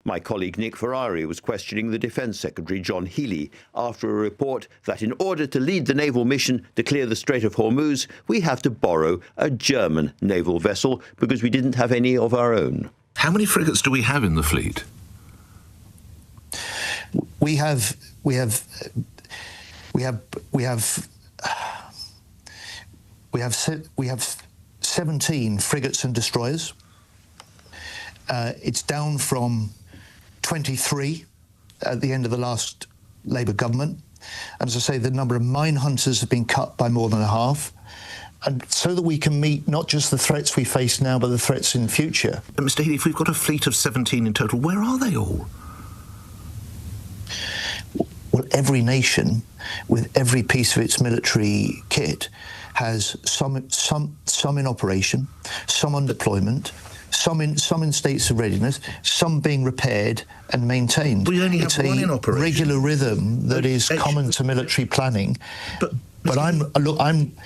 My colleague Nick Ferrari was questioning the Defence Secretary John Healey after a report that in order to lead the naval mission to clear the Strait of Hormuz, we have to borrow a German naval vessel because we didn't have any of our own. How many frigates do we have in the fleet? We have 17 frigates and destroyers. It's down from 23 at the end of the last Labour government. And as I say, the number of mine hunters have been cut by more than a half. And so that we can meet not just the threats we face now, but the threats in the future. Mr. Healey, if we've got a fleet of 17 in total, where are they all? Well, every nation, with every piece of its military kit, has some in operation, some on deployment, some in states of readiness, some being repaired and maintained. We only have one in operation. It's a regular rhythm that is common to military planning. But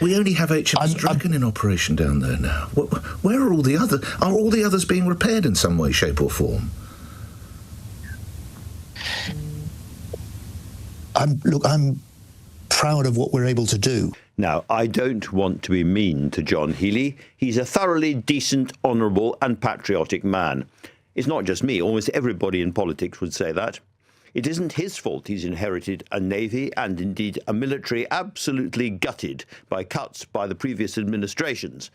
we only have HMS Dragon in operation down there now. Where are all the others? Are all the others being repaired in some way, shape, or form? I'm proud of what we're able to do. Now, I don't want to be mean to John Healey. He's a thoroughly decent, honourable and patriotic man. It's not just me. Almost everybody in politics would say that. It isn't his fault he's inherited a navy and indeed a military absolutely gutted by cuts by the previous administrations.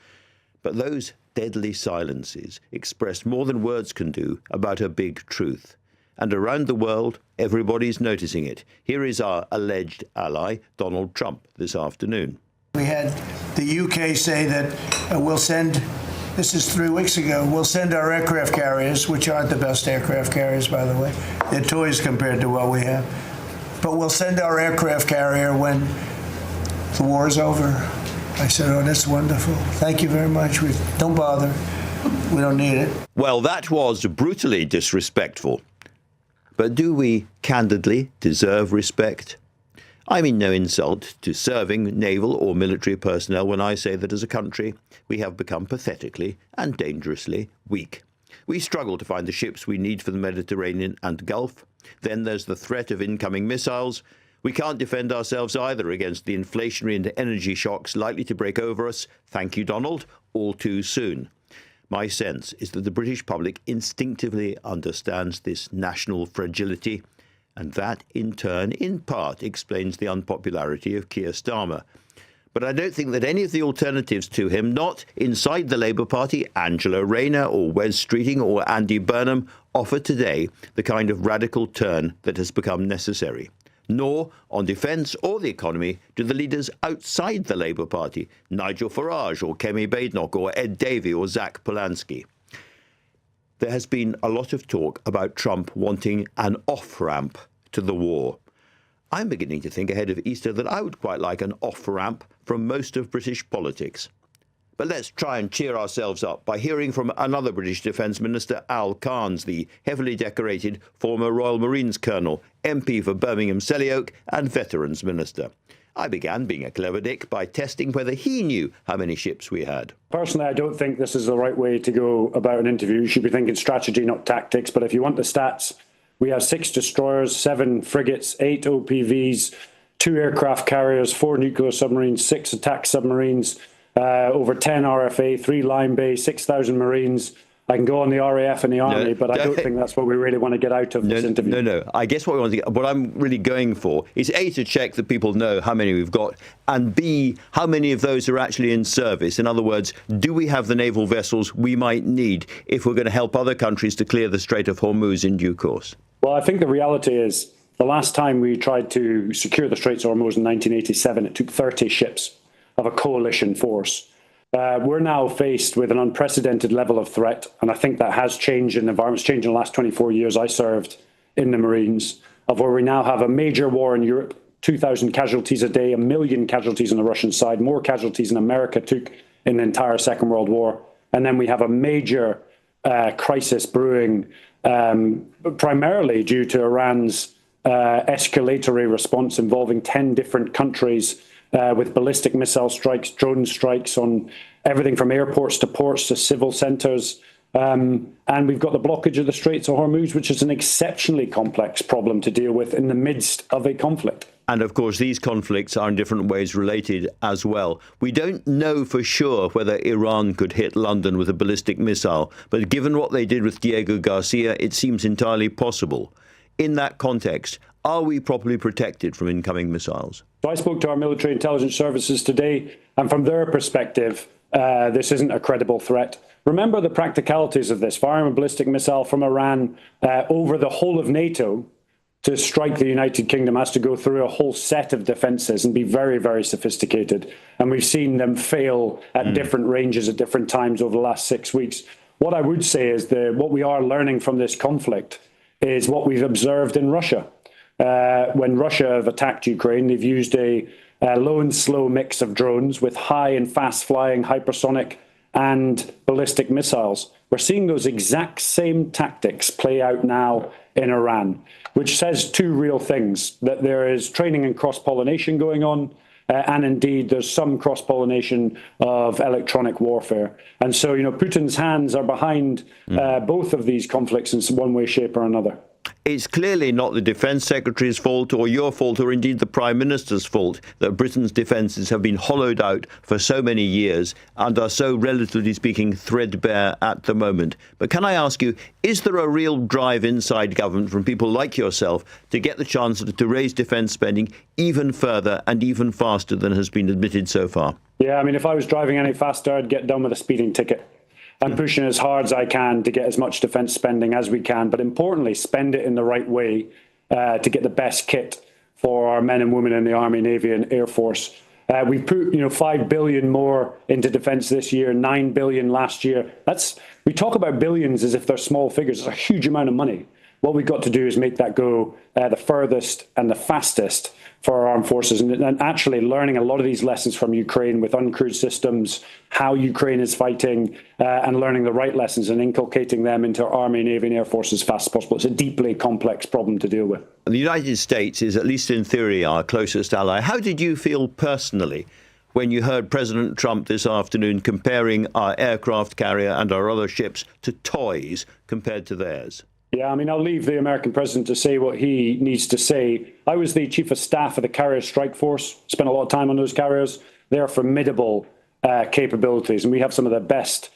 But those deadly silences express more than words can do about a big truth. And around the world, everybody's noticing it. Here is our alleged ally, Donald Trump, this afternoon. We had the UK say that we'll send, this is 3 weeks ago, we'll send our aircraft carriers, which aren't the best aircraft carriers, by the way. They're toys compared to what we have. But we'll send our aircraft carrier when the war is over. I said, oh, that's wonderful. Thank you very much. Don't bother. We don't need it. Well, that was brutally disrespectful. But do we, candidly, deserve respect? I mean no insult to serving naval or military personnel when I say that as a country we have become pathetically and dangerously weak. We struggle to find the ships we need for the Mediterranean and Gulf. Then there's the threat of incoming missiles. We can't defend ourselves either against the inflationary and energy shocks likely to break over us, thank you, Donald, all too soon. My sense is that the British public instinctively understands this national fragility, and that, in turn, in part, explains the unpopularity of Keir Starmer. But I don't think that any of the alternatives to him, not inside the Labour Party, Angela Rayner or Wes Streeting or Andy Burnham, offer today the kind of radical turn that has become necessary. Nor, on defence or the economy, do the leaders outside the Labour Party, Nigel Farage or Kemi Badenoch or Ed Davey or Zach Polanski. There has been a lot of talk about Trump wanting an off-ramp to the war. I'm beginning to think ahead of Easter that I would quite like an off-ramp from most of British politics. But let's try and cheer ourselves up by hearing from another British Defence Minister, Al Cairns, the heavily decorated former Royal Marines Colonel, MP for Birmingham Sellyoak and Veterans Minister. I began, being a clever dick, by testing whether he knew how many ships we had. Personally, I don't think this is the right way to go about an interview. You should be thinking strategy, not tactics. But if you want the stats, we have 6 destroyers, 7 frigates, 8 OPVs, 2 aircraft carriers, 4 nuclear submarines, 6 attack submarines, over 10 RFA, 3 line bay, 6,000 Marines. I can go on the RAF and the Army, but I don't think that's what we really want to get out of this interview. No. I guess what we want to get, what I'm really going for is A, to check that people know how many we've got, and B, how many of those are actually in service. In other words, do we have the naval vessels we might need if we're going to help other countries to clear the Strait of Hormuz in due course? Well, I think the reality is the last time we tried to secure the Straits of Hormuz in 1987, it took 30 ships of a coalition force. We're now faced with an unprecedented level of threat, and I think that has changed in the environment. It's changed in the last 24 years. I served in the Marines, of where we now have a major war in Europe, 2,000 casualties a day, 1 million casualties on the Russian side, more casualties than America took in the entire Second World War. And then we have a major crisis brewing, primarily due to Iran's escalatory response involving 10 different countries with ballistic missile strikes, drone strikes on everything from airports to ports to civil centres. And we've got the blockage of the Straits of Hormuz, which is an exceptionally complex problem to deal with in the midst of a conflict. And of course, these conflicts are in different ways related as well. We don't know for sure whether Iran could hit London with a ballistic missile, but given what they did with Diego Garcia, it seems entirely possible. In that context, are we properly protected from incoming missiles? So I spoke to our military intelligence services today, and from their perspective, this isn't a credible threat. Remember the practicalities of this. Firing a ballistic missile from Iran over the whole of NATO to strike the United Kingdom has to go through a whole set of defences and be very, very sophisticated. And we've seen them fail at different ranges at different times over the last 6 weeks. What I would say is what we are learning from this conflict is what we've observed in Russia. When Russia have attacked Ukraine, they've used a low and slow mix of drones with high and fast flying hypersonic and ballistic missiles. We're seeing those exact same tactics play out now in Iran, which says two real things: that there is training and cross-pollination going on, and indeed there's some cross-pollination of electronic warfare. And so, Putin's hands are behind both of these conflicts in one way, shape or another. It's clearly not the Defence Secretary's fault or your fault or indeed the Prime Minister's fault that Britain's defences have been hollowed out for so many years and are so, relatively speaking, threadbare at the moment. But can I ask you, is there a real drive inside government from people like yourself to get the Chancellor to raise defence spending even further and even faster than has been admitted so far? Yeah, I mean, if I was driving any faster, I'd get done with a speeding ticket. I'm pushing as hard as I can to get as much defence spending as we can, but importantly, spend it in the right way to get the best kit for our men and women in the Army, Navy and Air Force. We've put, $5 billion more into defence this year, $9 billion last year. We talk about billions as if they're small figures. It's a huge amount of money. What we've got to do is make that go the furthest and the fastest for our armed forces, and actually learning a lot of these lessons from Ukraine with uncrewed systems, how Ukraine is fighting, and learning the right lessons and inculcating them into our Army, Navy and Air Force as fast as possible. It's a deeply complex problem to deal with. The United States is, at least in theory, our closest ally. How did you feel personally when you heard President Trump this afternoon comparing our aircraft carrier and our other ships to toys compared to theirs? Yeah, I mean, I'll leave the American president to say what he needs to say. I was the chief of staff of the Carrier Strike Force, spent a lot of time on those carriers. They are formidable capabilities, and we have some of the best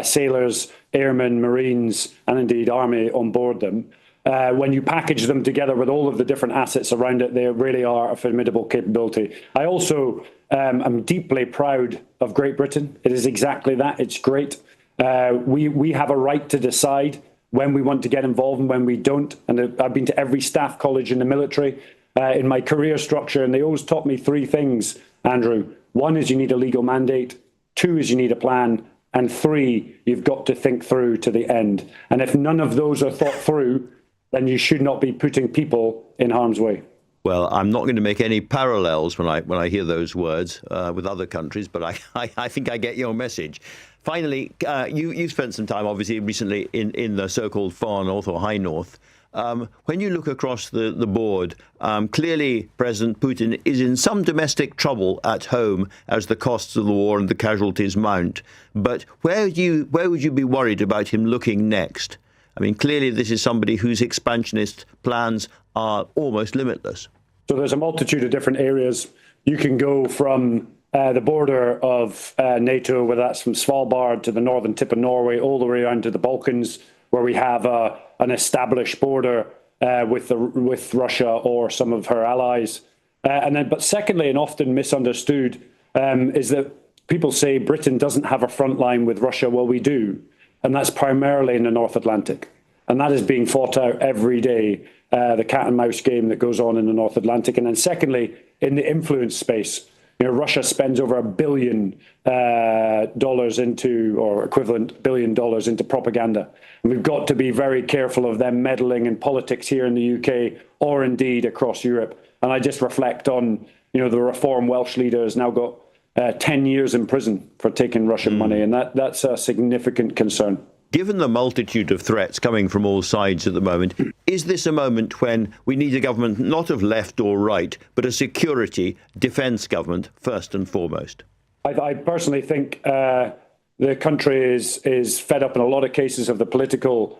sailors, airmen, Marines, and indeed Army on board them. When you package them together with all of the different assets around it, they really are a formidable capability. I also am deeply proud of Great Britain. It is exactly that. It's great. We have a right to decide when we want to get involved and when we don't. And I've been to every staff college in the military in my career structure, and they always taught me three things, Andrew. One is you need a legal mandate. Two is you need a plan. And three, you've got to think through to the end. And if none of those are thought through, then you should not be putting people in harm's way. Well, I'm not going to make any parallels when I hear those words with other countries, but I think I get your message. Finally, you've spent some time, obviously, recently in the so-called far north or high north. When you look across the board, clearly President Putin is in some domestic trouble at home as the costs of the war and the casualties mount. But where would you be worried about him looking next? I mean, clearly this is somebody whose expansionist plans are almost limitless. So there's a multitude of different areas. You can go from the border of NATO, whether that's from Svalbard to the northern tip of Norway, all the way around to the Balkans, where we have an established border with Russia or some of her allies. But secondly, and often misunderstood, is that people say Britain doesn't have a front line with Russia. Well, we do. And that's primarily in the North Atlantic. And that is being fought out every day, the cat and mouse game that goes on in the North Atlantic. And then secondly, in the influence space, Russia spends over $1 billion into, or equivalent $1 billion into propaganda. And we've got to be very careful of them meddling in politics here in the UK or indeed across Europe. And I just reflect on, the Reform Welsh leader has now got 10 years in prison for taking Russian money. And that's a significant concern. Given the multitude of threats coming from all sides at the moment, is this a moment when we need a government not of left or right, but a security defence government first and foremost? I personally think The country is fed up in a lot of cases of the political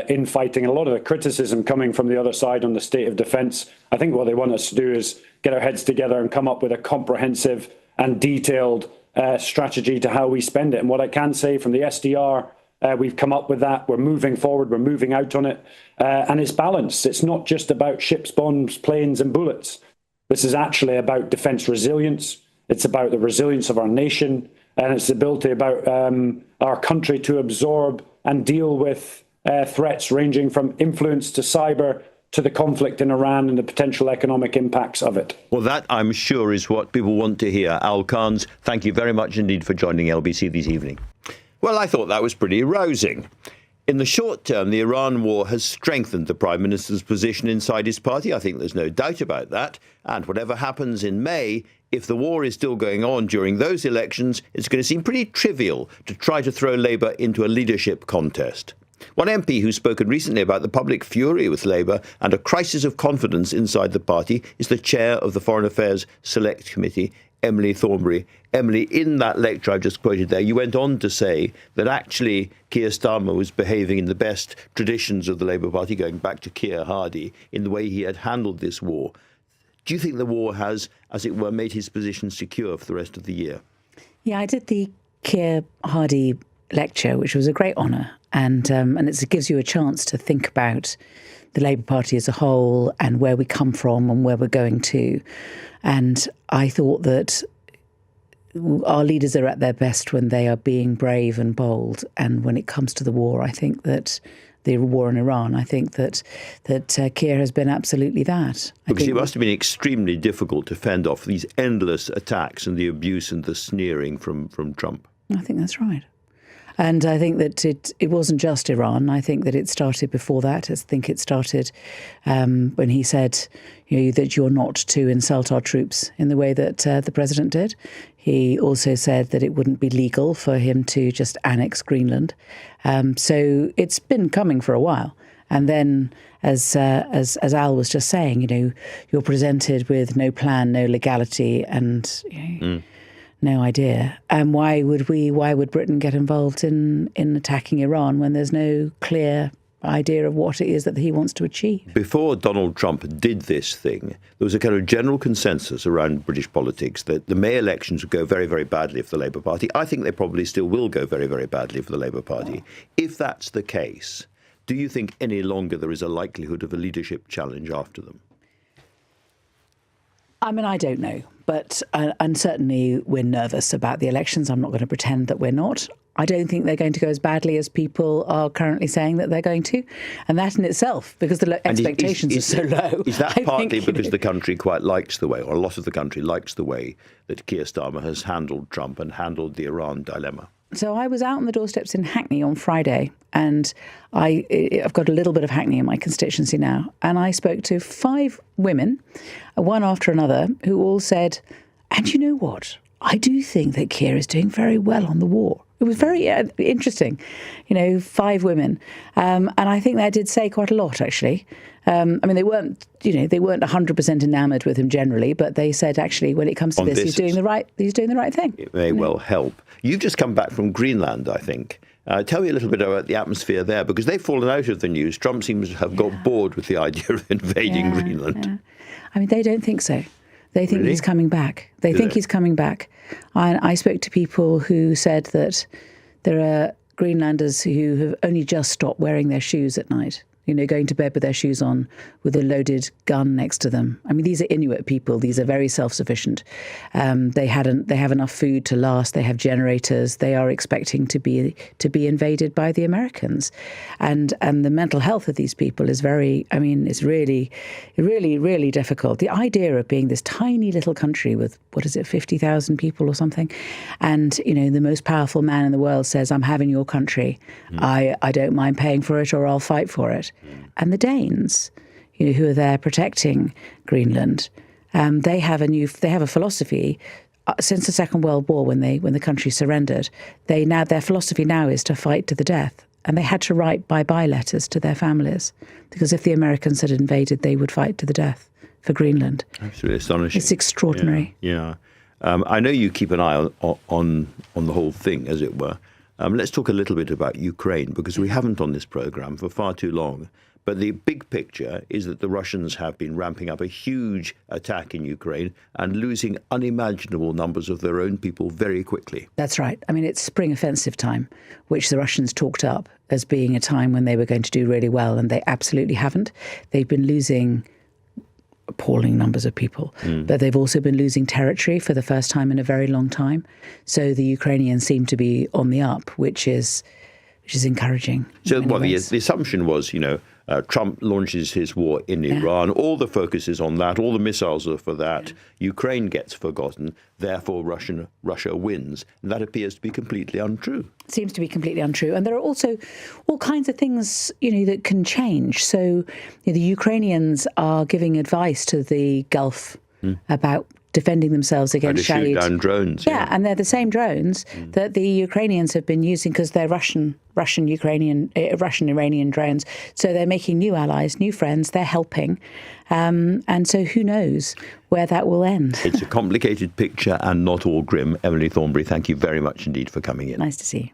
infighting, and a lot of the criticism coming from the other side on the state of defence. I think what they want us to do is get our heads together and come up with a comprehensive and detailed strategy to how we spend it. And what I can say from the SDR, we've come up with that. We're moving forward. We're moving out on it. And it's balanced. It's not just about ships, bombs, planes and bullets. This is actually about defence resilience. It's about the resilience of our nation. And it's the ability about our country to absorb and deal with threats ranging from influence to cyber to the conflict in Iran and the potential economic impacts of it. Well, that, I'm sure, is what people want to hear. Al Carnes, thank you very much indeed for joining LBC this evening. Well, I thought that was pretty rousing. In the short term, the Iran war has strengthened the Prime Minister's position inside his party. I think there's no doubt about that. And whatever happens in May, if the war is still going on during those elections, it's going to seem pretty trivial to try to throw Labour into a leadership contest. One MP who's spoken recently about the public fury with Labour and a crisis of confidence inside the party is the chair of the Foreign Affairs Select Committee, Emily Thornberry. Emily, in that lecture I've just quoted there, you went on to say that actually Keir Starmer was behaving in the best traditions of the Labour Party, going back to Keir Hardie, in the way he had handled this war. Do you think the war has, as it were, made his position secure for the rest of the year? Yeah, I did the Keir Hardie lecture, which was a great honour, and it gives you a chance to think about the Labour Party as a whole and where we come from and where we're going to. And I thought that our leaders are at their best when they are being brave and bold. And when it comes to the war, I think that the war in Iran, I think that Keir has been absolutely that. Because it must have been extremely difficult to fend off these endless attacks and the abuse and the sneering from Trump. I think that's right. And I think that it wasn't just Iran. I think that it started before that. I think it started when he said that you're not to insult our troops in the way that the president did. He also said that it wouldn't be legal for him to just annex Greenland. So it's been coming for a while. And then, as Al was just saying, you're presented with no plan, no legality, and no idea. And why would Britain get involved in attacking Iran when there's no clear idea of what it is that he wants to achieve? Before Donald Trump did this thing, there was a kind of general consensus around British politics that the May elections would go very, very badly for the Labour Party. I think they probably still will go very, very badly for the Labour Party. If that's the case, do you think any longer there is a likelihood of a leadership challenge after them? I mean, I don't know. But and certainly we're nervous about the elections. I'm not going to pretend that we're not. I don't think they're going to go as badly as people are currently saying that they're going to. And that in itself, because the expectations are so low. Is that partly because the country quite likes the way, or a lot of the country likes the way that Keir Starmer has handled Trump and handled the Iran dilemma? So I was out on the doorsteps in Hackney on Friday, and I've got a little bit of Hackney in my constituency now, and I spoke to 5 women, one after another, who all said, and you know what? I do think that Keir is doing very well on the war. It was very interesting, 5 women. And I think that did say quite a lot, actually. I mean, they weren't 100% enamoured with him generally, but they said, actually, when it comes to this, he's doing the right thing. It may well help. You've just come back from Greenland, I think. Tell me a little bit about the atmosphere there, because they've fallen out of the news. Trump seems to have got bored with the idea of invading Greenland. Yeah. I mean, they don't think so. They think he's coming back. They think he's coming back. I spoke to people who said that there are Greenlanders who have only just stopped wearing their shoes at night, going to bed with their shoes on with a loaded gun next to them. I mean, these are Inuit people. These are very self-sufficient. They have enough food to last. They have generators. They are expecting to be invaded by the Americans. And the mental health of these people is it's really, really, really difficult. The idea of being this tiny little country with, 50,000 people or something, and, the most powerful man in the world says, I'm having your country. I don't mind paying for it, or I'll fight for it. And the Danes, who are there protecting Greenland, they have a philosophy since the Second World War, when the country surrendered. Their philosophy now is to fight to the death, and they had to write bye-bye letters to their families, because if the Americans had invaded, they would fight to the death for Greenland. Absolutely astonishing. It's extraordinary. Yeah. I know you keep an eye on the whole thing, as it were. Let's talk a little bit about Ukraine, because we haven't on this programme for far too long. But the big picture is that the Russians have been ramping up a huge attack in Ukraine and losing unimaginable numbers of their own people very quickly. That's right. I mean, it's spring offensive time, which the Russians talked up as being a time when they were going to do really well, and they absolutely haven't. They've been losing appalling numbers of people, but they've also been losing territory for the first time in a very long time. So the Ukrainians seem to be on the up, which is encouraging. So, well, the assumption was, Trump launches his war in Iran. All the focus is on that. All the missiles are for that. Ukraine gets forgotten. Therefore, Russia wins. And that appears to be completely untrue. It seems to be completely untrue. And there are also all kinds of things, that can change. So the Ukrainians are giving advice to the Gulf about defending themselves against shoot down drones. Yeah, and they're the same drones that the Ukrainians have been using, because they're Russian-Iranian drones. So they're making new allies, new friends. They're helping. And so who knows where that will end. It's a complicated picture and not all grim. Emily Thornberry, thank you very much indeed for coming in. Nice to see you.